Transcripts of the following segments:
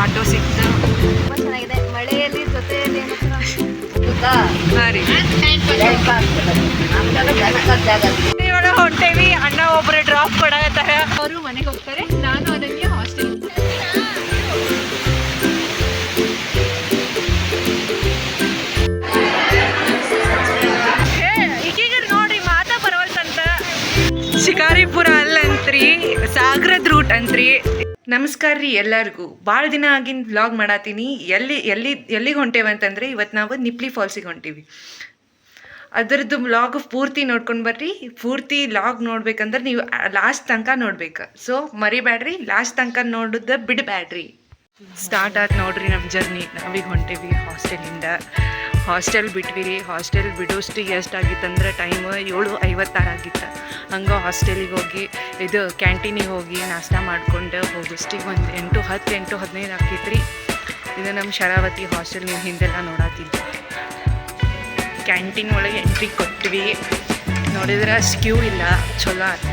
Auto ಸಿಕ್ತು. ತುಂಬ ಚೆನ್ನಾಗಿದೆ. ಮಳೆಯಲ್ಲಿ ಜೊತೆಯಲ್ಲಿ ಹೊಂಟೇವಿ. ಅಣ್ಣ ಒಬ್ರು ಡ್ರಾಪ್ ಕೊಡತ್ತಾರ. ಅವರು ಮನೆಗೆ ಹೋಗ್ತಾರೆ, ನಾನು ಅದಕ್ಕೆ ಹಾಸ್ಟೆಲ್. ಈಗೀಗ ನೋಡ್ರಿ ಮಾತಾ ಬರವಲ್ತಂತ. ಶಿಕಾರಿಪುರ ಅಲ್ಲಂತ್ರಿ, ಸಾಗರದ ರೂಟ್ ಅಂತ್ರಿ. ನಮಸ್ಕಾರ ರೀ ಎಲ್ಲರಿಗೂ. ಭಾಳ ದಿನ ಆಗಿನ ವ್ಲಾಗ್ ಮಾಡತ್ತೀನಿ. ಎಲ್ಲಿಗೆ ಹೊಂಟೇವೆ ಅಂತಂದರೆ ಇವತ್ತು ನಾವು ನಿಪ್ಲಿ ಫಾಲ್ಸಿಗೆ ಹೊಂಟೀವಿ. ಅದರದ್ದು ವ್ಲಾಗ್ ಪೂರ್ತಿ ನೋಡ್ಕೊಂಡು ಬರ್ರಿ. ಪೂರ್ತಿ ವ್ಲಾಗ್ ನೋಡ್ಬೇಕಂದ್ರೆ ನೀವು ಲಾಸ್ಟ್ ತನಕ ನೋಡ್ಬೇಕು. ಸೊ ಮರಿಬ್ಯಾಡ್ರಿ, ಲಾಸ್ಟ್ ತನಕ ನೋಡೋದು ಬಿಡಬ್ಯಾಡ್ರಿ. ಸ್ಟಾರ್ಟ್ ಆಯ್ತು ನೋಡ್ರಿ ನಮ್ಮ ಜರ್ನಿ. ನಾವೀಗ ಹೊಂಟೇವಿ ಹಾಸ್ಟೆಲಿಂದ. ಹಾಸ್ಟೆಲ್ ಬಿಟ್ವಿ ರೀ. ಹಾಸ್ಟೆಲ್ ಬಿಡೋಷ್ಟಿಗೆ ಎಷ್ಟಾಗಿತ್ತಂದ್ರೆ ಟೈಮ್ 7:56 ಆಗಿತ್ತು. ಹಂಗೆ ಹಾಸ್ಟೆಲಿಗೆ ಹೋಗಿ ಇದು ಕ್ಯಾಂಟೀನಿಗೆ ಹೋಗಿ ನಾಷ್ಟ ಮಾಡ್ಕೊಂಡು ಹೋಗೋಷ್ಟಿಗೆ ಒಂದು 8:10 8:15 ಆಕೈತೆ ರೀ. ಇದು ನಮ್ಮ ಶರಾವತಿ ಹಾಸ್ಟೆಲ್. ನೀವು ಹಿಂದೆಲ್ಲ ನೋಡತ್ತಿದ್ವಿ. ಕ್ಯಾಂಟೀನ್ ಒಳಗೆ ಎಂಟ್ರಿ ಕೊಟ್ವಿ. ನೋಡಿದ್ರೆ ಅಷ್ಟು ಕ್ಯೂ ಇಲ್ಲ, ಚಲೋ ಆತ.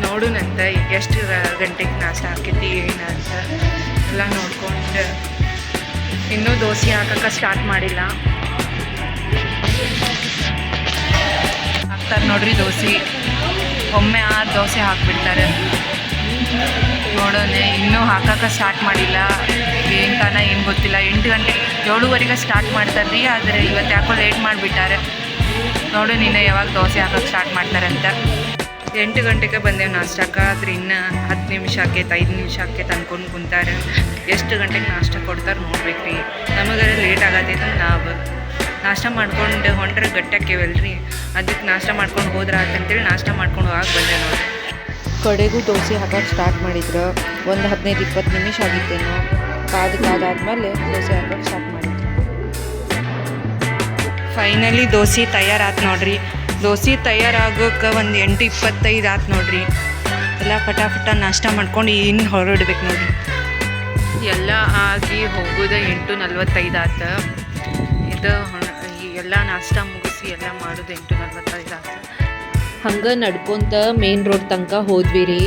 ನೋಡುನಂತ ಎಷ್ಟು ಗಂಟೆಗೆ ನಾಷ್ಟ ಆಕೈತಿ ಏನಂತ ಎಲ್ಲ ನೋಡ್ಕೊಂಡು. ಇನ್ನೂ ದೋಸೆ ಹಾಕಕ್ಕೆ ಸ್ಟಾರ್ಟ್ ಮಾಡಿಲ್ಲ. ಹಾಕ್ತಾರೆ ನೋಡ್ರಿ ದೋಸೆ. ಒಮ್ಮೆ 6 ದೋಸೆ ಹಾಕ್ಬಿಡ್ತಾರೆ. ನೋಡೋಣ, ಇನ್ನೂ ಹಾಕಕ್ಕೆ ಸ್ಟಾರ್ಟ್ ಮಾಡಿಲ್ಲ. ಏನು ತಾನ ಏನು ಗೊತ್ತಿಲ್ಲ. 8 ಗಂಟೆ 7:15 ಸ್ಟಾರ್ಟ್ ಮಾಡ್ತಾರೆ ರೀ. ಆದರೆ ಇವತ್ತು ಯಾಕೋ ಲೇಟ್ ಮಾಡಿಬಿಟ್ಟಾರೆ. ನೋಡು ನಿನ್ನೆ ಯಾವಾಗ ದೋಸೆ ಹಾಕಕ್ಕೆ ಸ್ಟಾರ್ಟ್ ಮಾಡ್ತಾರಂತ. 8 ಗಂಟೆಗೆ ಬಂದೇವು ನಾಷ್ಟಕ್ಕೆ. ಆದ್ರೆ ಇನ್ನು 10 ನಿಮಿಷ ಆಕೈತೆ, 5 ನಿಮಿಷ ಆಕೈತೆ ಅಂದ್ಕೊಂಡು ಕುಂತಾರೆ. ಎಷ್ಟು ಗಂಟೆಗೆ ನಾಷ್ಟ ಕೊಡ್ತಾರೆ ನೋಡ್ಬೇಕು ರೀ. ನಮಗಾರ ಲೇಟ್ ಆಗತ್ತೈತೆ. ನಾವು ನಾಷ್ಟ ಮಾಡ್ಕೊಂಡು ಹೊಂಟ್ರೆ ಗಟ್ಟಾಕೇವಲ್ರಿ. ಅದಕ್ಕೆ ನಾಷ್ಟ ಮಾಡ್ಕೊಂಡು ಹೋದ್ರೆ ಆತಂತೇಳಿ ನಾಷ್ಟ ಮಾಡ್ಕೊಂಡು ಹೋಗಕ್ಕೆ ಬಂದೆ ನೋಡಿ. ಕಡೆಗೂ ದೋಸೆ ಹಾಕಕ್ಕೆ ಸ್ಟಾರ್ಟ್ ಮಾಡಿದ್ರು. ಒಂದು 15-20 ನಿಮಿಷ ಆಗಿತ್ತೇನೋ. ಕಾದಾದ್ಮೇಲೆ ದೋಸೆ ಹಾಕಕ್ಕೆ ಸ್ಟಾರ್ಟ್ ಮಾಡಿದ್ರು. ಫೈನಲಿ ದೋಸೆ ತಯಾರಾತು ನೋಡ್ರಿ. ದೋಸೆ ತಯಾರಾಗೋಕೆ ಒಂದು 8:25 ಆತು ನೋಡ್ರಿ. ಎಲ್ಲ ಫಟಾಫಟ ನಾಷ್ಟ ಮಾಡ್ಕೊಂಡು ಇನ್ನು ಹೊರಡ್ಬೇಕು ನೋಡ್ರಿ. ಎಲ್ಲ ಆಗಿ ಹೋಗೋದು 8:45 ಆತು. ಇದು ಎಲ್ಲ ನಾಷ್ಟ ಮುಗಿಸಿ ಎಲ್ಲ ಮಾಡೋದು 8:45 ಆತು. ಹಂಗೆ ನಡ್ಕೊಂತ ಮೇನ್ ರೋಡ್ ತನಕ ಹೋದ್ವಿ ರೀ.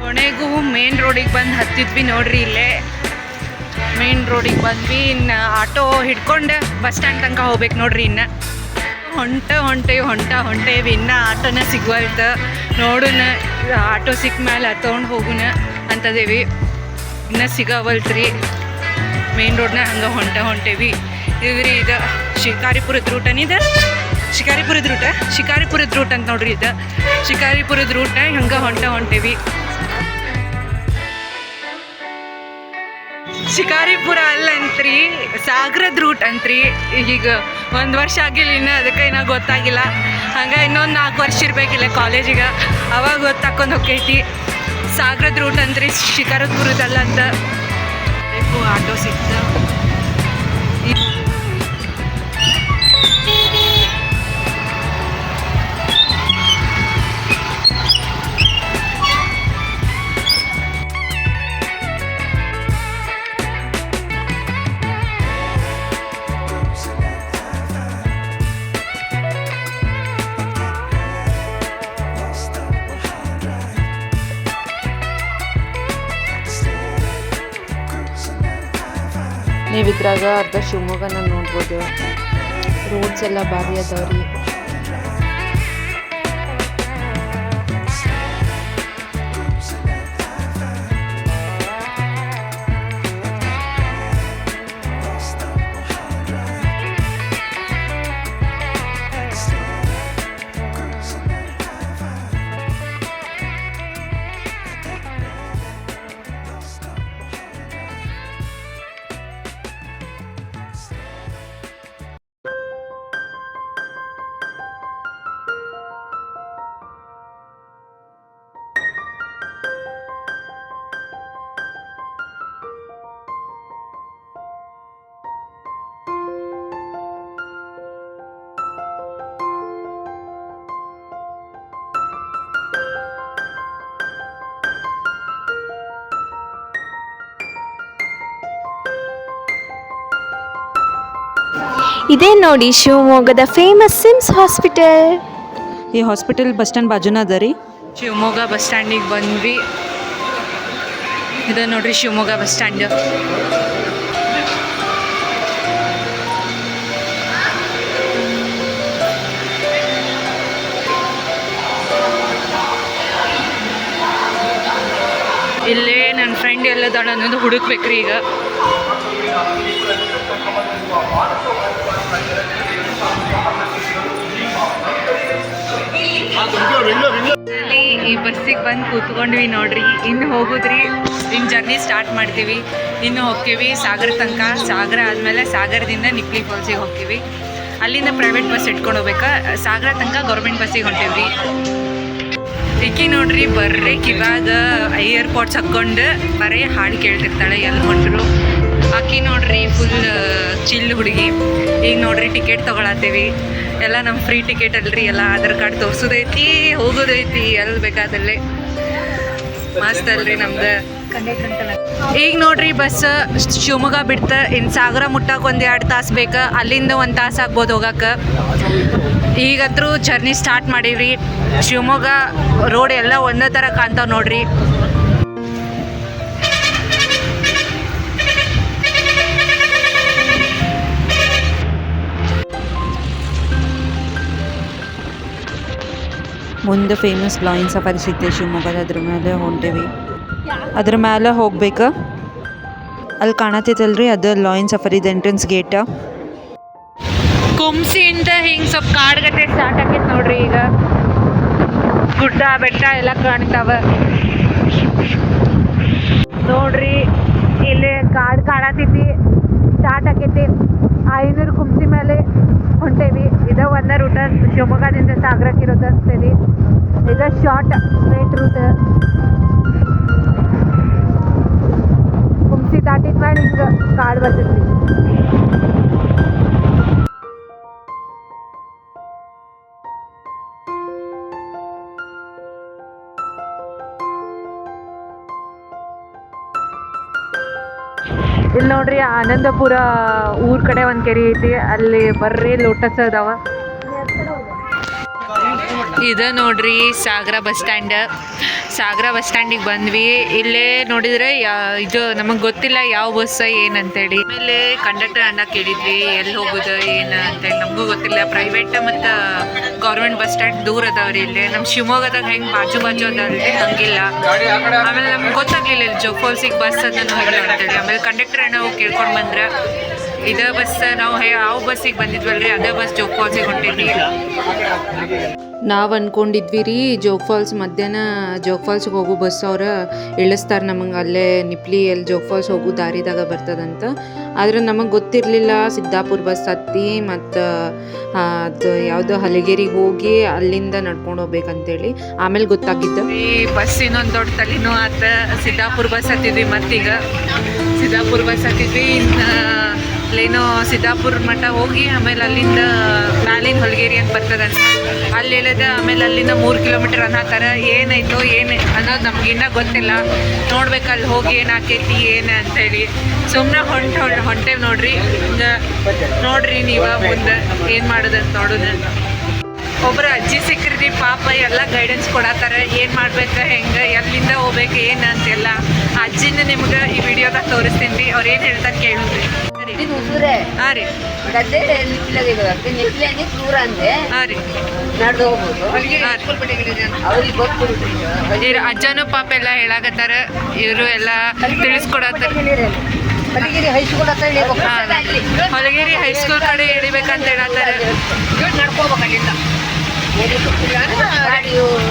ಕೊನೆಗೂ ಮೇನ್ ರೋಡಿಗೆ ಬಂದು ಹತ್ತಿದ್ವಿ ನೋಡ್ರಿ. ಇಲ್ಲೇ ಮೇನ್ ರೋಡಿಗೆ ಬಂದ್ವಿ. ಇನ್ನು ಆಟೋ ಹಿಡ್ಕೊಂಡು ಬಸ್ ಸ್ಟ್ಯಾಂಡ್ ತನಕ ಹೋಗ್ಬೇಕು ನೋಡ್ರಿ. ಇನ್ನು ಹೊಂಟೇವಿ. ಇನ್ನು ಆಟೋನ ಸಿಗುವಲ್ತ. ನೋಡೋಣ, ಆಟೋ ಸಿಕ್ಕ ಮೇಲೆ ತೊಗೊಂಡು ಹೋಗೋಣ ಅಂತದೇವಿ. ಇನ್ನು ಸಿಗವಲ್ತ್ರಿ. ಮೇನ್ ರೋಡ್ನ ಹಂಗೆ ಹೊಂಟೇವಿ. ಇದ್ರಿ ಇದು ಶಿಕಾರಿಪುರದ ರೂಟ್ ಅನಿದೆ. ಶಿಕಾರಿಪುರದ ರೂಟ್ ಅಂತ ನೋಡ್ರಿ. ಇದು ಶಿಕಾರಿಪುರದ ರೂಟ್ನ ಹಂಗೆ ಹೊಂಟೇವಿ. ಶಿಕಾರಿಪುರ ಅಲ್ಲಂತ್ರಿ, ಸಾಗರದ ರೂಟ್ ಅಂತ್ರಿ. ಈಗ 1 ವರ್ಷ ಆಗಿಲ್ಲ ಇನ್ನು, ಅದಕ್ಕೆ ಇನ್ನೂ ಗೊತ್ತಾಗಿಲ್ಲ. ಹಂಗೆ ಇನ್ನೊಂದು 4 ವರ್ಷ ಇರಬೇಕಿಲ್ಲ ಕಾಲೇಜಿಗೆ, ಅವಾಗ ಗೊತ್ತಾಕೊಂಡು ಹೋಗ್ತೈತಿ. ಸಾಗರದ ರೂಟ್ ಅಂತ್ರಿ, ಶಿಕಾರಿಪುರದಲ್ಲ ಅಂತ. ಆಟೋ ಸಿಕ್ತು. ನೀವು ಇದ್ರಾಗ ಅರ್ಧ ಶಿವಮೊಗ್ಗನ ನೋಡ್ಬೋದು. ರೋಡ್ಸ್ ಎಲ್ಲ ಭಾರಿ ಅದಾವ್ರಿ. ಇದೇ ನೋಡಿ ಶಿವಮೊಗ್ಗದ ಫೇಮಸ್ ಸಿಮ್ಸ್ ಹಾಸ್ಪಿಟಲ್. ಈ ಹಾಸ್ಪಿಟಲ್ ಬಸ್ ಸ್ಟ್ಯಾಂಡ್ ಬಾಜುನ ಅದ ರೀ. ಶಿವಮೊಗ್ಗ ಬಸ್ ಸ್ಟ್ಯಾಂಡಿಗೆ ಬಂದ್ವಿ. ಇದು ನೋಡ್ರಿ ಶಿವಮೊಗ್ಗ ಬಸ್ ಸ್ಟ್ಯಾಂಡ್. ಇಲ್ಲೇ ನನ್ನ ಫ್ರೆಂಡ್ ಎಲ್ಲದಾಳ ಅನ್ನೋದು ಹುಡುಕ್ಬೇಕ್ರಿ ಈಗ. ಅಲ್ಲಿ ಈ ಬಸ್ಸಿಗೆ ಬಂದು ಕೂತ್ಕೊಂಡ್ವಿ ನೋಡ್ರಿ. ಇನ್ನು ಹೋಗುದ್ರಿ, ಇನ್ನು ಜರ್ನಿ ಸ್ಟಾರ್ಟ್ ಮಾಡ್ತೀವಿ. ಇನ್ನು ಹೋಗ್ತೀವಿ ಸಾಗರ ತನಕ. ಸಾಗರ ಆದಮೇಲೆ ಸಾಗರದಿಂದ ನಿಪ್ಲಿ ಫಾಲ್ಸಿಗೆ ಹೋಗ್ತೀವಿ. ಅಲ್ಲಿಂದ ಪ್ರೈವೇಟ್ ಬಸ್ ಇಟ್ಕೊಂಡು ಹೋಗ್ಬೇಕಾ. ಸಾಗರ ತನಕ ಗೌರ್ಮೆಂಟ್ ಬಸ್ಸಿಗೆ ಹೊಂಟೇವ್ರಿ. ಈಕಿ ನೋಡ್ರಿ ಬರ್ರಿ ಕಿವಾಗ ಇಯರ್ಪಾಡ್ಸ್ ಹಾಕ್ಕೊಂಡು ಬರೀ ಹಾಡು ಕೇಳ್ತಿರ್ತಾಳೆ ಎಲ್ಲಿ ಹೊಂಟರು. ಆಕಿ ನೋಡ್ರಿ ಫುಲ್ ಚಿಲ್ ಹುಡುಗಿ. ಈಗ ನೋಡ್ರಿ ಟಿಕೆಟ್ ತೊಗೊಳತ್ತೀವಿ. ಎಲ್ಲ ನಮ್ಮ ಫ್ರೀ ಟಿಕೆಟ್ ಅಲ್ರಿ, ಎಲ್ಲ ಆಧಾರ್ ಕಾರ್ಡ್ ತೋರಿಸೋದೈತಿ, ಹೋಗೋದೈತಿ, ಎಲ್ಲಿ ಬೇಕಾದಲ್ಲೇ. ಮಸ್ತ್ ಅಲ್ರಿ ನಮ್ದು. ಈಗ ನೋಡ್ರಿ ಬಸ್ ಶಿವಮೊಗ್ಗ ಬಿಡ್ತ. ಇನ್ನು ಸಾಗರ ಮುಟ್ಟಕ್ಕೆ 1-2 ತಾಸು ಬೇಕು. ಅಲ್ಲಿಂದ 1 ತಾಸು ಆಗ್ಬೋದು ಹೋಗಕ್ಕೆ. ಈಗಂತೂ ಜರ್ನಿ ಸ್ಟಾರ್ಟ್ ಮಾಡೀವ್ರಿ. ಶಿವಮೊಗ್ಗ ರೋಡ್ ಎಲ್ಲ ಒಂದೇ ಥರ ಕಾಣ್ತಾವ ನೋಡ್ರಿ. ಮುಂದೆ ಫೇಮಸ್ ಲೈನ್ ಸಫಾರಿ ಸಿಗ್ತೇವೆ ಶಿವಮೊಗ್ಗದ. ಅದ್ರ ಮೇಲೆ ಹೊಂಟೇವಿ. ಅದ್ರ ಮೇಲೆ ಹೋಗ್ಬೇಕು. ಅಲ್ಲಿ ಕಾಣತೈತಲ್ರಿ ಅದು ಲಾಯಿನ್ ಸಫಾರಿದ ಎಂಟ್ರೆನ್ಸ್ ಗೇಟ. ಕುಂಸಿಯಿಂದ ಹಿಂಗೆ ಸ್ವಲ್ಪ ಕಾಡ್ಗಟ್ಟೆ ಸ್ಟಾರ್ಟ್ ಆಗೈತೆ ನೋಡ್ರಿ. ಈಗ ಗುಡ್ಡ ಬೆಟ್ಟ ಎಲ್ಲ ಕಾಣ್ತಾವ ನೋಡ್ರಿ. ಇಲ್ಲಿ ಕಾಡು ಕಾಣತೈತಿ, ಸ್ಟಾರ್ಟ್ ಆಗೈತಿ. 500 ಕುಂಸಿ ಮೇಲೆ ಹೊಂಟೇವಿ. ಇದ ಒಂದೇ ರೂಟ ಶಿವಮೊಗ್ಗದಿಂದ ಸಾಗರಕ್ಕೆ ಇರೋದು ಅನ್ಸ್ತೇವಿ. ಇದು ಶಾರ್ಟ್ ಸ್ಟ್ರೇಟ್ ರೂಟ್. ಕುಂಸಿ ದಾಟಿದ ಮೇಲೆ ಹಿಂಗೆ ಕಾಡು ಬರ್ತೈತಿ. ಇಲ್ಲಿ ನೋಡ್ರಿ ಆನಂದಪುರ ಊರ್ ಕಡೆ ಒಂದು ಕೆರೆ ಐತಿ. ಅಲ್ಲಿ ಬರ್ರಿ ಲೋಟಸ್ ಅದಾವ. ಇದು ನೋಡ್ರಿ ಸಾಗರ ಬಸ್ ಸ್ಟ್ಯಾಂಡ್. ಸಾಗರ ಬಸ್ ಸ್ಟ್ಯಾಂಡಿಗೆ ಬಂದ್ವಿ. ಇಲ್ಲೇ ನೋಡಿದರೆ ಇದು ನಮಗೆ ಗೊತ್ತಿಲ್ಲ ಯಾವ ಬಸ್ ಏನಂತೇಳಿ. ಆಮೇಲೆ ಕಂಡಕ್ಟರ್ ಅಣ್ಣ ಕೇಳಿದ್ವಿ ಎಲ್ಲಿ ಹೋಗೋದು ಏನು ಅಂತೇಳಿ. ನಮಗೂ ಗೊತ್ತಿಲ್ಲ. ಪ್ರೈವೇಟ್ ಮತ್ತು ಗೌರ್ಮೆಂಟ್ ಬಸ್ ಸ್ಟ್ಯಾಂಡ್ ದೂರ ಅದಾವ್ರಿ. ಇಲ್ಲಿ ನಮ್ಮ ಶಿವಮೊಗ್ಗದಾಗ ಹೆಂಗೆ ಬಾಜು ಅದಾವ್ರಿ ಹಂಗಿಲ್ಲ. ಆಮೇಲೆ ನಮ್ಗೆ ಗೊತ್ತಾಗ್ಲಿಲ್ಲ ಇಲ್ಲಿ ಜೋಗ್ ಫಾಲ್ಸಿಗೆ ಬಸ್ ಅದನ್ನು ಹೋಗಿಲ್ಲ ಅಂತೇಳಿ. ಆಮೇಲೆ ಕಂಡಕ್ಟರ್ ಅಣ್ಣ ಹೋಗಿ ಕೇಳ್ಕೊಂಡು ಬಂದ್ರೆ ಇದೇ ಬಸ್ ನಾವು ಯಾವ ಬಸ್ಸಿಗೆ ಬಂದಿದ್ವಲ್ರಿ ಅದೇ ಬಸ್ ಜೋಗ್ ಫಾಲ್ಸಿಗೆ ಹೊಂಟಿದ್ವಿ. ನಾವು ಅಂದ್ಕೊಂಡಿದ್ವಿ ರೀ ಜೋಗ್ ಫಾಲ್ಸ್ ಮಧ್ಯಾಹ್ನ ಜೋಗ್ ಫಾಲ್ಸ್ಗೆ ಹೋಗೋ ಬಸ್ ಅವ್ರ ಇಳಿಸ್ತಾರೆ ನಮಗೆ ಅಲ್ಲೇ ನಿಪ್ಲಿ ಎಲ್ಲಿ ಜೋಗ್ ಫಾಲ್ಸ್ ಹೋಗೋ ದಾರಿದಾಗ ಬರ್ತದಂತ. ಆದರೆ ನಮಗೆ ಗೊತ್ತಿರಲಿಲ್ಲ. ಸಿದ್ದಾಪುರ ಬಸ್ ಹತ್ತಿ ಮತ್ತು ಅದು ಯಾವುದೋ ಹಲಗೇರಿಗೆ ಹೋಗಿ ಅಲ್ಲಿಂದ ನಡ್ಕೊಂಡು ಹೋಗ್ಬೇಕಂತೇಳಿ ಆಮೇಲೆ ಗೊತ್ತಾಗಿದ್ದು. ಈ ಬಸ್ ಇನ್ನೊಂದು ದೊಡ್ಡ ತಲೆನೂ ಆತ. ಸಿದ್ದಾಪುರ ಬಸ್ ಹತ್ತಿದ್ವಿ. ಮತ್ತೀಗ ಸಿದ್ದಾಪುರ ಬಸ್ ಹತ್ತಿದ್ವಿ. ಇನ್ನು ಅಲ್ಲೇನೋ ಸಿದ್ದಾಪುರ ಮಠ ಹೋಗಿ ಆಮೇಲೆ ಅಲ್ಲಿಂದ ಮ್ಯಾಲಿನ ಹೊಲಗೇರಿ ಅಂತ ಬರ್ತದಂತ ಅಲ್ಲಿ ಹೇಳಿದ. ಆಮೇಲೆ ಅಲ್ಲಿಂದ 3 ಕಿಲೋಮೀಟರ್ ಅನ್ನತ್ತಾರ. ಏನಾಯ್ತು ಏನು ಅನ್ನೋದು ನಮ್ಗೆ ಇನ್ನೂ ಗೊತ್ತಿಲ್ಲ. ನೋಡ್ಬೇಕು ಅಲ್ಲಿ ಹೋಗಿ ಏನು ಆಕೈತಿ ಏನು ಅಂತೇಳಿ. ಸುಮ್ಮನೆ ಹೊಂಟೇವಿ ನೋಡ್ರಿ. ನೋಡ್ರಿ ನೀವು ಮುಂದೆ ಏನು ಮಾಡೋದಂತ ನೋಡೋದು. ಒಬ್ಬರು ಅಜ್ಜಿ ಸಿಕ್ಕ್ರಿ ಪಾಪ. ಎಲ್ಲ ಗೈಡೆನ್ಸ್ ಕೊಡತ್ತಾರ ಏನು ಮಾಡ್ಬೇಕು, ಹೆಂಗೆ, ಎಲ್ಲಿಂದ ಹೋಗ್ಬೇಕು ಏನು ಅಂತೆಲ್ಲ. ಅಜ್ಜಿನ ನಿಮ್ಗೆ ಈ ವಿಡಿಯೋದಾಗ ತೋರಿಸ್ತೀನಿ ರೀ. ಅವ್ರು ಏನು ಹೇಳ್ತಾರೆ ಕೇಳಿದ್ರಿ. ಹಾಂ ರೀ ಗದ್ದೆ ನಿಪ್ಲೆ ದೂರ ಅಂದ್ರೆ ಹಾಂ ರೀ ನಡೆದು ಹೋಗ್ಬೋದು. ಅವ್ರಿಗೆ ಗೊತ್ತು. ಅಜ್ಜನೂ ಪಾಪ ಎಲ್ಲ ಹೇಳಾಕತ್ತಾರ. ಇವರು ಎಲ್ಲ ತಿಳಿಸ್ಕೊಡತ್ತಾರ. ಹೊಲಗಿರಿ ಹೈಸ್ಕೂಲ್ ಹತ್ರ ಇಳಿಬೇಕು. ಹೊಲಗೇರಿ ಹೈಸ್ಕೂಲ್ ಕಡೆ ಇಳಿಬೇಕಂತ ಹೇಳತ್ತಾರ. ನಡ್ಕೋಬೇಕು ಅಲ್ಲಿಂದ.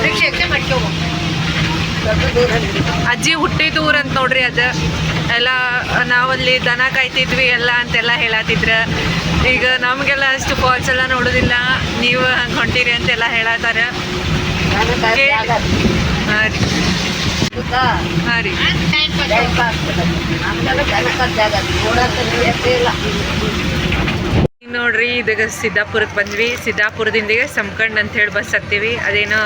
ರಿಕ್ಷೆ ಮಾಡ್ಕೋಬೇಕು. ಅಜ್ಜಿ ಹುಟ್ಟಿದ ಊರು ಅಂತ ನೋಡ್ರಿ. ಅದು ಎಲ್ಲ ನಾವಲ್ಲಿ ದನ ಕಾಯ್ತಿದ್ವಿ ಎಲ್ಲ ಅಂತೆಲ್ಲ ಹೇಳತ್ತಿದ್ರ. ಈಗ ನಮಗೆಲ್ಲ ಅಷ್ಟು ಫಾಲ್ಸ್ ಎಲ್ಲ ನೋಡೋದಿಲ್ಲ. ನೀವು ಹಂಗೆ ಹೊಂಟಿರಿ ಅಂತೆಲ್ಲ ಹೇಳತ್ತಾರ. ಹಾಂ ರೀ ಹಾಂ ರೀ ನೋಡ್ರಿ ಇದಾಗ ಸಿದ್ದಾಪುರಕ್ಕೆ ಬಂದ್ವಿ. ಸಿದ್ದಾಪುರದಿಂದ ಸಂಕಂಡ್ ಅಂತ ಹೇಳಿ ಬಸ್ ಹತ್ತೀವಿ. ಅದೇನೋ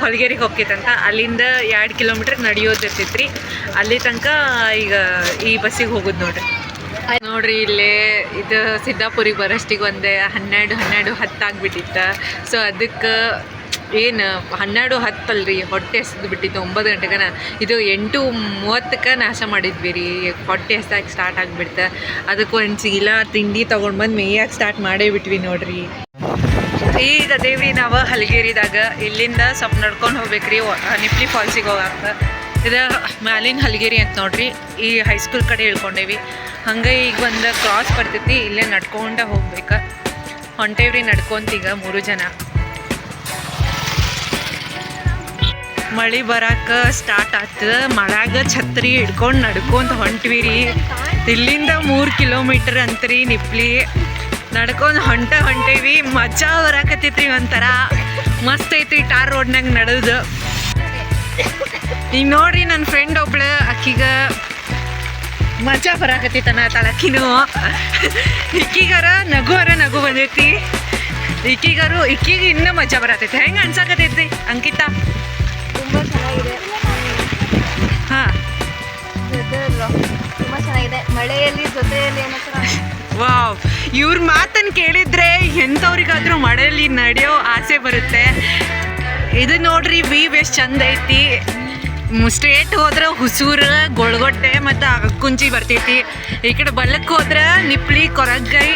ಹೊಲಗೇರಿಗೆ ಹೋಗ್ತೈತಂತ. ಅಲ್ಲಿಂದ 2 ಕಿಲೋಮೀಟ್ರ್ ನಡೆಯೋದಿರ್ತೈತ್ರಿ. ಅಲ್ಲಿ ತನಕ ಈಗ ಈ ಬಸ್ಸಿಗೆ ಹೋಗೋದು ನೋಡ್ರಿ. ನೋಡ್ರಿ ಇಲ್ಲೇ ಇದು ಸಿದ್ದಾಪುರಿಗೆ ಬರೋಷ್ಟಿಗೆ ಒಂದೇ 12:10 ಆಗ್ಬಿಟ್ಟಿತ್ತು. ಸೊ ಅದಕ್ಕೆ ಏನು 12:10 ಅಲ್ರಿ, ಹೊಟ್ಟೆ ಹಸಿದು ಬಿಟ್ಟಿತ್ತು 9 ಗಂಟೆಗೆ. ಇದು 8:30ಕ್ಕೆ ನಾಶ ಮಾಡಿದ್ವಿ ರೀ, ಹೊಟ್ಟೆ ಹಸಾಗಿ ಸ್ಟಾರ್ಟ್ ಆಗಿಬಿಡ್ತು. ಅದಕ್ಕೆ ಒಂದು ಚೀಲ ತಿಂಡಿ ತೊಗೊಂಡು ಬಂದು ಮೇಯಕ್ಕೆ ಸ್ಟಾರ್ಟ್ ಮಾಡೇ ಬಿಟ್ವಿ ನೋಡ್ರಿ. ಈಗ ಅದೇವ್ರಿ ನಾವು ಹಲಗೇರಿದಾಗ, ಇಲ್ಲಿಂದ ಸ್ವಲ್ಪ ನಡ್ಕೊಂಡು ಹೋಗ್ಬೇಕ್ರಿ ನಿಪ್ಲಿ ಫಾಲ್ಸಿಗೆ ಹೋಗಕ್ಕೆ. ಇದು ಮ್ಯಾಲಿನ ಹಲಗೇರಿ ಅಂತ ನೋಡ್ರಿ, ಈ ಹೈಸ್ಕೂಲ್ ಕಡೆ ಇಳ್ಕೊಂಡೇವಿ. ಹಂಗೆ ಈಗ ಒಂದು ಕ್ರಾಸ್ ಬರ್ತೈತಿ, ಇಲ್ಲೇ ನಡ್ಕೊಂಡ ಹೋಗ್ಬೇಕು. ಹೊಂಟೇವ್ರಿ ನಡ್ಕೊಂತೀಗ 3 ಜನ. ಮಳೆ ಬರಕ್ಕೆ ಸ್ಟಾರ್ಟ್ ಆಯ್ತು. ಮಳೆಯಾಗ ಛತ್ರಿ ಹಿಡ್ಕೊಂಡು ನಡ್ಕೊಂತ ಹೊಂಟ್ವಿ ರೀ. ಇಲ್ಲಿಂದ 3 ಕಿಲೋಮೀಟರ್ ಅಂತ್ರಿ ನಿಪ್ಲಿ. ನಡ್ಕೊಂಡು ಹೊಂಟೇವಿ. ಮಜಾ ಬರಾಕತ್ತೈತ್ರಿ, ಒಂಥರ ಮಸ್ತ್ ಐತ್ರಿ ಟಾರ್ ರೋಡ್ನಾಗ ನಡೆದು. ಈಗ ನೋಡ್ರಿ ನನ್ನ ಫ್ರೆಂಡ್ ಒಬ್ಳು, ಅಕ್ಕಿಗ ಮಜಾ ಬರಾಕತ್ತೈತನ ತಳಕಿನೂ. ಇಕ್ಕಿಗಾರ ನಗು ಬಂದೈತಿ, ಇಕ್ಕಿಗೆ ಇನ್ನೂ ಮಜಾ ಬರತೈತಿ. ಹೆಂಗೆ ಅನ್ಸಾಕತೈತಿ ಅಂಕಿತಾ? ತುಂಬ ಚೆನ್ನಾಗಿದೆ. ಹಾಂ, ತುಂಬ ಚೆನ್ನಾಗಿದೆ. ಮಳೆಯಲ್ಲಿ ಜೊತೆಯಲ್ಲಿ ಏನೋ ವಾವ್, ಇವ್ರ ಮಾತನ್ನು ಕೇಳಿದ್ರೆ ಎಂಥವ್ರಿಗಾದ್ರೂ ಮಳೆಯಲ್ಲಿ ನಡೆಯೋ ಆಸೆ ಬರುತ್ತೆ. ಇದು ನೋಡ್ರಿ ವೀವ್ ಎಷ್ಟು ಚಂದ ಐತಿ. ಸ್ಟ್ರೇಟ್ ಹೋದ್ರೆ ಹುಸೂರು, ಗೊಳಗೊಟ್ಟೆ ಮತ್ತು ಅಕ್ಕುಂಚಿ ಬರ್ತೈತಿ. ಈ ಕಡೆ ಬಲ್ಲಕ್ಕೆ ಹೋದ್ರೆ ನಿಪ್ಲಿ, ಕೊರಗೈ,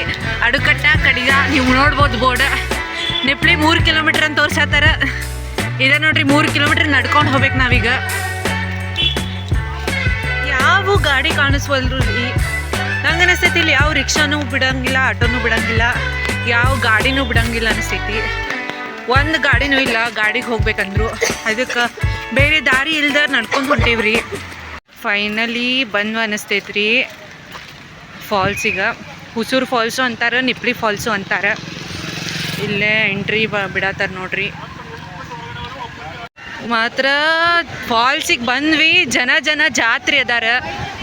ಅಡುಕಟ್ಟ, ಕಡಿಗ ನೀವು ನೋಡ್ಬೋದು ಬೋರ್ಡ್. ನಿಪ್ಲಿ 3 ಕಿಲೋಮೀಟ್ರ್ ಅಂತ ತೋರ್ಸತ್ತಾರ. ಇದೆ ನೋಡ್ರಿ 3 ಕಿಲೋಮೀಟ್ರ್ ನಡ್ಕೊಂಡು ಹೋಗ್ಬೇಕು ನಾವೀಗ. ಯಾವ ಗಾಡಿ ಕಾಣಿಸ್ವಲ್ರು ರೀ. ನಂಗೆ ಅನಿಸ್ತೈತಿ ಇಲ್ಲಿ ಯಾವ ರಿಕ್ಷಾನೂ ಬಿಡಂಗಿಲ್ಲ, ಆಟೋನೂ ಬಿಡಂಗಿಲ್ಲ, ಯಾವ ಗಾಡಿನೂ ಬಿಡಂಗಿಲ್ಲ ಅನಿಸ್ತೈತಿ. ಒಂದು ಗಾಡಿನೂ ಇಲ್ಲ ಗಾಡಿಗೆ ಹೋಗ್ಬೇಕಂದ್ರು. ಅದಕ್ಕೆ ಬೇರೆ ದಾರಿ ಇಲ್ದ ನಡ್ಕೊಂಡು ಹೊಂಟೇವ್ರಿ. ಫೈನಲಿ ಬಂದು ಅನಿಸ್ತೈತ್ರಿ ಫಾಲ್ಸಿಗೆ. ಹುಸೂರು ಫಾಲ್ಸು ಅಂತಾರೆ, ನಿಪ್ಲಿ ಫಾಲ್ಸು ಅಂತಾರೆ. ಇಲ್ಲೇ ಎಂಟ್ರಿ ಬಿಡತ್ತಾರ ನೋಡ್ರಿ. ಮಾತ್ರ ಫಾಲ್ಸಿಗೆ ಬಂದ್ವಿ. ಜನ ಜಾತ್ರೆ ಅದಾರ,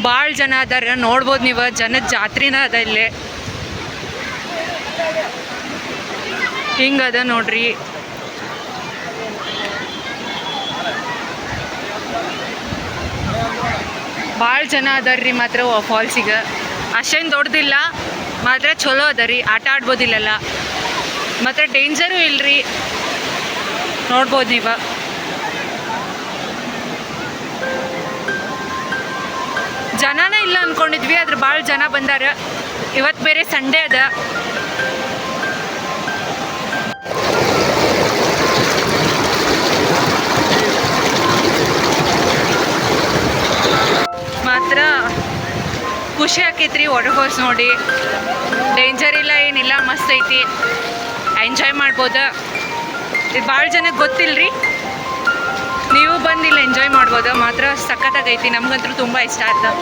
ಭಾಳ ಜನ ಅದಾರ. ನೋಡ್ಬೋದು ನೀವು, ಜನದ ಜಾತ್ರೆನ ಅದ ಇಲ್ಲೇ. ಹಿಂಗದ ನೋಡ್ರಿ. ಭಾಳ ಜನ ಅದಾರ ರೀ ಮಾತ್ರ ಫಾಲ್ಸಿಗೆ. ಅಷ್ಟೇನು ದೊಡ್ಡದಿಲ್ಲ, ಮಾತ್ರ ಚಲೋ ಅದ ರೀ, ಆಟ ಆಡ್ಬೋದಿಲ್ಲಲ್ಲ. ಮಾತ್ರ ಡೇಂಜರು ಇಲ್ರಿ, ನೋಡ್ಬೋದು ನೀವು. ಜನನೇ ಇಲ್ಲ ಅಂದ್ಕೊಂಡಿದ್ವಿ, ಆದ್ರೆ ಭಾಳ ಜನ ಬಂದಾರ. ಇವತ್ತು ಬೇರೆ ಸಂಡೇ ಅದ. ಮಾತ್ರ ಖುಷಿ ಆಕೈತ್ರಿ ವಾಟರ್ ಫಾಲ್ಸ್ ನೋಡಿ. ಡೇಂಜರ್ ಇಲ್ಲ, ಏನಿಲ್ಲ, ಮಸ್ತ್ ಐತಿ, ಎಂಜಾಯ್ ಮಾಡ್ಬೋದು. ಇದು ಭಾಳ ಜನಕ್ಕೆ ಗೊತ್ತಿಲ್ಲರಿ, ನೀವು ಬಂದಿಲ್ಲ ಎಂಜಾಯ್ ಮಾಡ್ಬೋದು. ಮಾತ್ರ ಸಖತ್ತಾಗೈತಿ, ನಮಗಂತೂ ತುಂಬ ಇಷ್ಟ ಆಯ್ತು.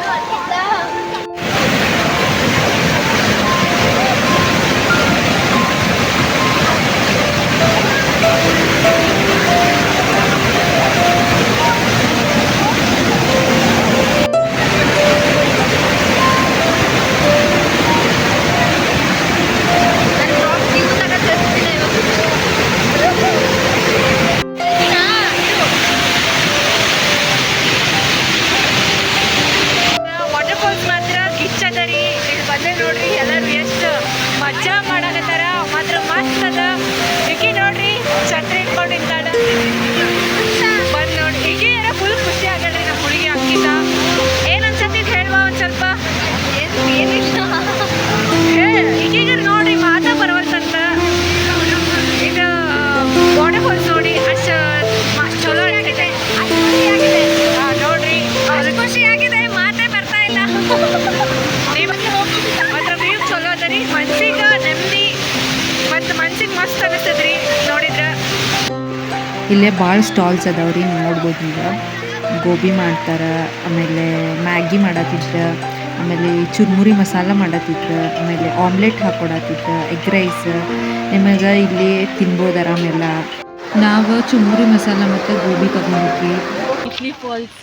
ವಾಟರ್ ಫಾಲ್ಸ್ ಮಾತ್ರ ಕಿಚ್ಚದ ರೀ. ಇಲ್ಲಿ ಬಂದೆ ನೋಡ್ರಿ, ಎಲ್ಲರೂ ಎಷ್ಟು ಮಜಾ ಮಾಡಕತ್ತಾರ. ಮಾತ್ರ ಮಸ್ತ್ ಅದ. ಈಕಿ ನೋಡ್ರಿ ಛತ್ರಿ ಇಟ್ಕೊಂಡು ನಿಂತಾಳ. ಬಂದು ನೋಡಿ, ಈಕಿ ಏನೋ ಫುಲ್ ಖುಷಿ ಆಗಲ್ರಿ ನಮ್ಮ ಹುಡುಗಿ ಅಂಕಿತ. ಏನು ಅನ್ಸತ್ತಿದ್ ಹೇಳ್ವಾ ಒಂದು ಸ್ವಲ್ಪ? ಈಗೀಗ ನೋಡ್ರಿ ಮಾತಾ ಬರವಲ್ತಂತ. ಇದು ವಾಟರ್ ಫಾಲ್ಸ್ ನೋಡಿ ಅಷ್ಟು ಚಲೋ ಆಗಿದೆ. ನೋಡ್ರಿ ಖುಷಿಯಾಗಿದೆ, ಮಾತೇ ಬರ್ತಾ ಇಲ್ಲ. ಮಾತ್ರ ವ್ಯೂ ಚಲೋ ಅದ ರೀ, ಮನ್ಸಿಗೆ ನೆಮ್ಮದಿ ಮತ್ತು ಮನ್ಸಿಗೆ ಮಸ್ತ್ ಅನಿಸ್ತದ್ರಿ ನೋಡಿದ್ರೆ. ಇಲ್ಲೇ ಭಾಳ ಸ್ಟಾಲ್ಸ್ ಅದಾವ್ರಿ, ನೋಡ್ಬೋದು ನೀವು. ಗೋಬಿ ಮಾಡ್ತಾರೆ, ಆಮೇಲೆ ಮ್ಯಾಗಿ ಮಾಡತ್ತಿದ್ರು, ಆಮೇಲೆ ಚುರ್ಮುರಿ ಮಸಾಲ ಮಾಡತ್ತಿದ್ರು, ಆಮೇಲೆ ಆಮ್ಲೆಟ್ ಹಾಕೊಡತ್ತಿದ್ರು, ಎಗ್ ರೈಸ್. ನಿಮಗೆ ಇಲ್ಲಿ ತಿನ್ಬೋದು ಆರಾಮೆಲ್ಲ. ನಾವು ಚುರ್ಮುರಿ ಮಸಾಲ ಮತ್ತು ಗೋಬಿ ತೊಗೊಂಡಿದ್ವಿ. ನಿಪ್ಲಿ ಫಾಲ್ಸ್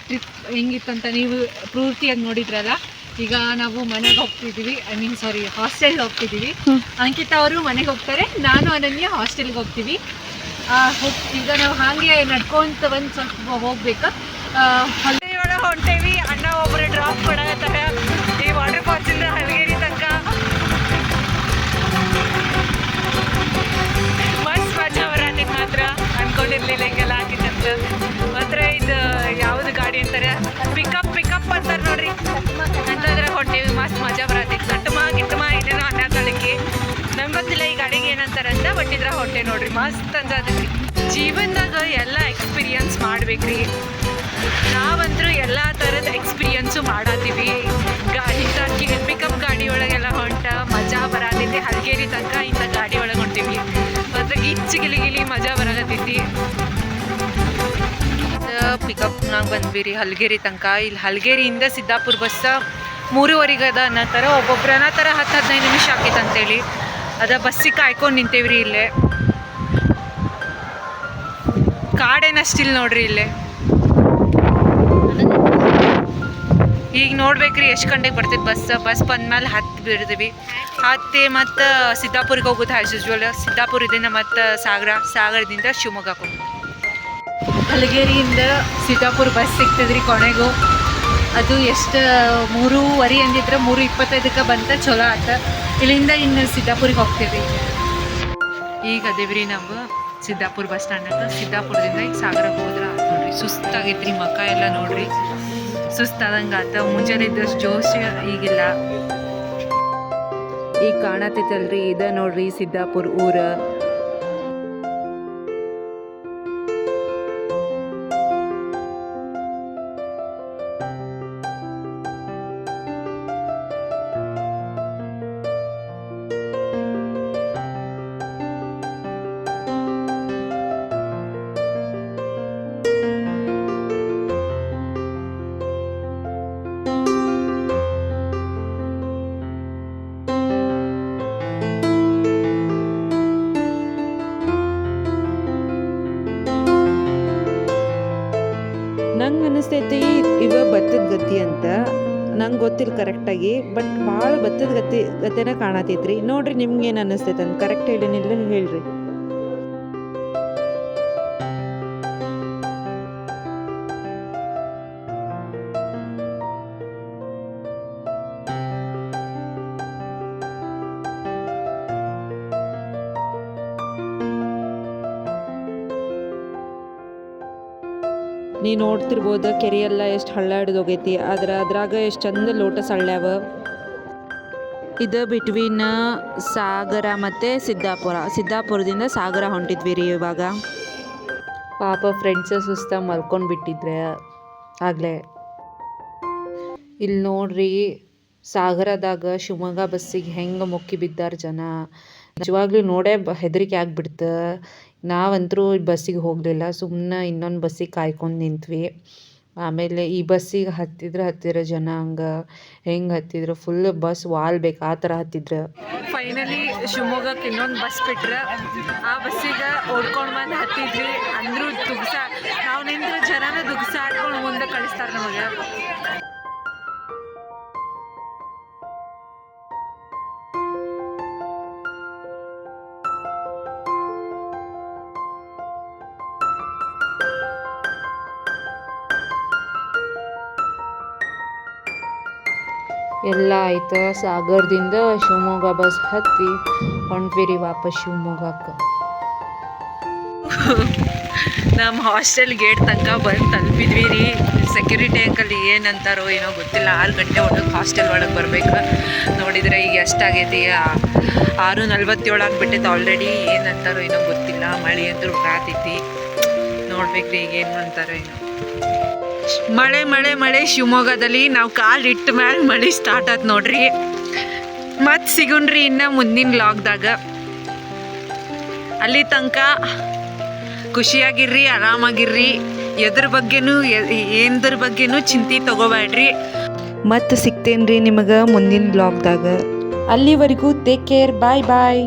ಟ್ರಿಪ್ ಹೆಂಗಿತ್ತಂತ ನೀವು ಪೂರ್ತಿಯಾಗಿ ನೋಡಿದ್ರಲ್ಲ. ಈಗ ನಾವು ಮನೆಗೆ ಹೋಗ್ತಿದ್ದೀವಿ, ಹಾಸ್ಟೆಲ್ಗೆ ಹೋಗ್ತಿದ್ದೀವಿ. ಅಂಕಿತಾ ಅವರು ಮನೆಗೆ ಹೋಗ್ತಾರೆ, ನಾನು ಅನನ್ಯ ಹಾಸ್ಟೆಲ್ಗೆ ಹೋಗ್ತೀವಿ. ಈಗ ನಾವು ಹಾಗೆ ನಡ್ಕೊಂತ ಒಂದು ಸ್ವಲ್ಪ ಹೋಗ್ಬೇಕು. ಹೊಳೆಯೊಳಗೆ ಹೊಂಟೇವಿ. ಅಣ್ಣ ಒಬ್ಬರು ಡ್ರಾಪ್ ಕೊಡತ್ತಾರ. ಈ ಕಡೆಗೆ ಏನಂತಾರಂತ ಬಟ್ ಇದ್ರ ಹೊಟ್ಟೆ ನೋಡ್ರಿ ಮಸ್ತ್ ಅನ್ಸತೈತ್ರಿ. ಜೀವನದಾಗ ಎಲ್ಲ ಎಕ್ಸ್ಪೀರಿಯನ್ಸ್ ಮಾಡ್ಬೇಕ್ರಿ. ನಾವಂತರೂ ಎಲ್ಲ ಥರದ ಎಕ್ಸ್ಪೀರಿಯನ್ಸು ಮಾಡತ್ತೀವಿ. ಇಂಥ ಪಿಕಪ್ ಗಾಡಿ ಒಳಗೆಲ್ಲ ಹೊಂಟ ಮಜಾ ಬರತೈತಿ. ಹಲ್ಗೇರಿ ತನಕ ಇಂಥ ಗಾಡಿ ಒಳಗೆ ಹೊಂಟೀವಿ. ಮತ್ತು ಗಿಚ್ಚಿ ಗಿಲಿ ಮಜಾ ಬರಕತ್ತೈತಿ. ಪಿಕಪ್ನಾಗ ಬಂದ್ವಿ ರೀ ಹಲ್ಗೇರಿ ತನಕ. ಇಲ್ಲಿ ಹಲ್ಗೇರಿಯಿಂದ ಸಿದ್ದಾಪುರ ಬಸ್ಸ 3:15 ಅದ ಅನ್ನತ್ತಾರ. ಒಬ್ಬೊಬ್ರು ಅನ್ನತ್ತಾರ 10-15 ನಿಮಿಷ ಆಕೈತೆ ಅಂತೇಳಿ. ಅದ ಬಸ್ಸಿಗೆ ಕಾಯ್ಕೊಂಡು ನಿಂತೇವ್ರಿ ಇಲ್ಲೇ. ಕಾಡೇನಷ್ಟಿಲ್ಲ ನೋಡ್ರಿ ಇಲ್ಲೇ. ಈಗ ನೋಡ್ಬೇಕ್ರಿ ಎಷ್ಟು ಗಂಟೆಗೆ ಬರ್ತೈತೆ ಬಸ್ ಬಂದ್ಮೇಲೆ ಹತ್ತಿ ಬಿಡ್ತೀವಿ. ಹತ್ತಿ ಮತ್ತು ಸಿದ್ದಾಪುರಿಗೆ ಹೋಗೋದು ಆ್ಯಸ್ ಯೂಶ್ವಲ್. ಸಿದ್ದಾಪುರದಿಂದ ಮತ್ತು ಸಾಗರದಿಂದ ಶಿವಮೊಗ್ಗಕ್ಕೆ ಹೋಗೋದು. ಹಲಗೇರಿಯಿಂದ ಸಿದ್ದಾಪುರ ಬಸ್ ಸಿಗ್ತದ್ರಿ ಕೊನೆಗೂ. ಅದು ಎಷ್ಟು 3:15 ಅಂದಿದ್ರೆ 3:25 ಬಂತ. ಚಲೋ ಆತ. ಇಲ್ಲಿಂದ ಇನ್ನು ಸಿದ್ದಾಪುರಿಗೆ ಹೋಗ್ತೀವಿ. ಈಗ ಅದೇವ್ರಿ ನಾವು ಸಿದ್ದಾಪುರ ಬಸ್ ಸ್ಟ್ಯಾಂಡ್. ಸಿದ್ದಾಪುರದಿಂದ ಈಗ ಸಾಗರಕ್ಕೆ ಹೋದ್ರೆ ಆತ ನೋಡ್ರಿ. ಸುಸ್ತಾಗೈತ್ರಿ ಮಕ್ಕ ಎಲ್ಲ ನೋಡ್ರಿ. ಸುಸ್ತಾದಂಗೆ ಆತ. ಮುಂಜಾನೆ ಇದ್ದಷ್ಟು ಜೋಶ್ ಈಗಿಲ್ಲ. ಈಗ ಕಾಣತೈತಲ್ರಿ ಇದ ನೋಡ್ರಿ ಸಿದ್ದಾಪುರ ಊರ. ನಂಗೆ ಅನಿಸ್ತೈತಿ ಇವ ಭತ್ತದ ಗದ್ದೆ ಅಂತ. ನಂಗೆ ಗೊತ್ತಿಲ್ಲ ಕರೆಕ್ಟಾಗಿ, ಬಟ್ ಭಾಳ ಭತ್ತದ ಗದ್ದೆನ ಕಾಣತೈತ್ರಿ. ನೋಡ್ರಿ ನಿಮ್ಗೆ ಏನು ಅನ್ನಿಸ್ತೈತೆ ಅಂತ ಕರೆಕ್ಟ್ ಹೇಳಿನಿಲ್ಲ ಹೇಳ್ರಿ. ನೀ ನೋಡ್ತಿರ್ಬೋದು ಕೆರೆಯೆಲ್ಲ ಎಷ್ಟು ಹಳ್ಳ ಹಿಡಿದೋಗೈತಿ. ಅದ್ರಾಗ ಎಷ್ಟು ಚಂದ ಲೋಟಸ್ ಹಳ್ಳ್ಯಾವ. ಇದು ಬಿಟ್ವೀನ್ ಸಾಗರ ಮತ್ತು ಸಿದ್ದಾಪುರದಿಂದ ಸಾಗರ ಹೊಂಟಿದ್ವಿ ರೀ ಇವಾಗ. ಪಾಪ ಫ್ರೆಂಡ್ಸ್ ಸುಸ್ತಾಗಿ ಮಲ್ಕೊಂಡು ಬಿಟ್ಟಿದ್ರೆ ಆಗಲೇ. ಇಲ್ಲಿ ನೋಡ್ರಿ ಸಾಗರದಾಗ ಶಿವಮೊಗ್ಗ ಬಸ್ಸಿಗೆ ಹೆಂಗೆ ಮುಕ್ಕಿ ಬಿದ್ದಾರ ಜನ. ನಿಜವಾಗ್ಲೂ ನೋಡೇ ಹೆದರಿಕೆ ಆಗಿಬಿಡ್ತು. ನಾವಂತರೂ ಈ ಬಸ್ಸಿಗೆ ಹೋಗಲಿಲ್ಲ. ಸುಮ್ಮನೆ ಇನ್ನೊಂದು ಬಸ್ಸಿಗೆ ಕಾಯ್ಕೊಂಡು ನಿಂತ್ವಿ. ಆಮೇಲೆ ಈ ಬಸ್ಸಿಗೆ ಹತ್ತಿದ್ರೆ ಜನ ಹೆಂಗೆ ಹತ್ತಿದ್ರು ಫುಲ್ ಬಸ್ ವಾಲ್ಬೇಕು ಆ ಥರ ಹತ್ತಿದ್ರು. ಫೈನಲಿ ಶಿವಮೊಗ್ಗಕ್ಕೆ ಇನ್ನೊಂದು ಬಸ್ ಬಿಟ್ರೆ ಆ ಬಸ್ಸಿಗೆ ಓಡ್ಕೊಂಡು ಬಂದು ಹತ್ತಿದ್ವಿ. ಅಂದರೂ ನಾವು ನಿಂತ್ರ ಜನನ ದುಗ್ಸಾಡ್ಕೊಂಡು ಮುಂದೆ ಕಳಿಸ್ತಾರೆ ನಮಗೆ. ಎಲ್ಲ ಆಯ್ತು. ಸಾಗರದಿಂದ ಶಿವಮೊಗ್ಗ ಬಸ್ ಹತ್ತಿ ಹೊಂಟ್ವಿ ರೀ ವಾಪಸ್ ಶಿವಮೊಗ್ಗಕ್ಕೆ. ನಮ್ಮ ಹಾಸ್ಟೆಲ್ ಗೇಟ್ ತನಕ ಬಂದು ತಲುಪಿದ್ವಿ ರೀ. ಸೆಕ್ಯೂರಿಟಿ ಅಂಕಲ್ ಏನಂತಾರೋ ಏನೋ ಗೊತ್ತಿಲ್ಲ. 6 ಗಂಟೆ ಒಳಗೆ ಹಾಸ್ಟೆಲ್ ಒಳಗೆ ಬರ್ಬೇಕು ನೋಡಿದರೆ ಈಗ ಎಷ್ಟಾಗೈತಿ 6:47 ಆಗಿಬಿಟ್ಟೈತೆ ಆಲ್ರೆಡಿ. ಏನಂತಾರೋ ಏನೋ ಗೊತ್ತಿಲ್ಲ. ಮಳೆ ಅಂತೂ ಬರತೈತಿ. ನೋಡ್ಬೇಕು ರೀ ಈಗ ಏನು ಅಂತಾರೋ ಏನೋ. ಮಳೆ ಶಿವಮೊಗ್ಗದಲ್ಲಿ ನಾವು ಕಾಲಿಟ್ಟ ಮೇಲೆ ಮಳೆ ಸ್ಟಾರ್ಟ್ ಆಯ್ತು ನೋಡ್ರಿ. ಮತ್ತೆ ಸಿಗುಣ್ರಿ ಇನ್ನು ಮುಂದಿನ ವ್ಲಾಗ್ದಾಗ. ಅಲ್ಲಿ ತನಕ ಖುಷಿಯಾಗಿರ್ರಿ, ಆರಾಮಾಗಿರ್ರಿ. ಎದ್ರ ಬಗ್ಗೆನೂ ಚಿಂತೆ ತಗೋಬೇಡ್ರಿ. ಮತ್ತೆ ಸಿಗ್ತೇನೆ ರೀ ನಿಮಗೆ ಮುಂದಿನ ವ್ಲಾಗ್ದಾಗ. ಅಲ್ಲಿವರೆಗೂ ಟೇಕ್ ಕೇರ್. ಬಾಯ್.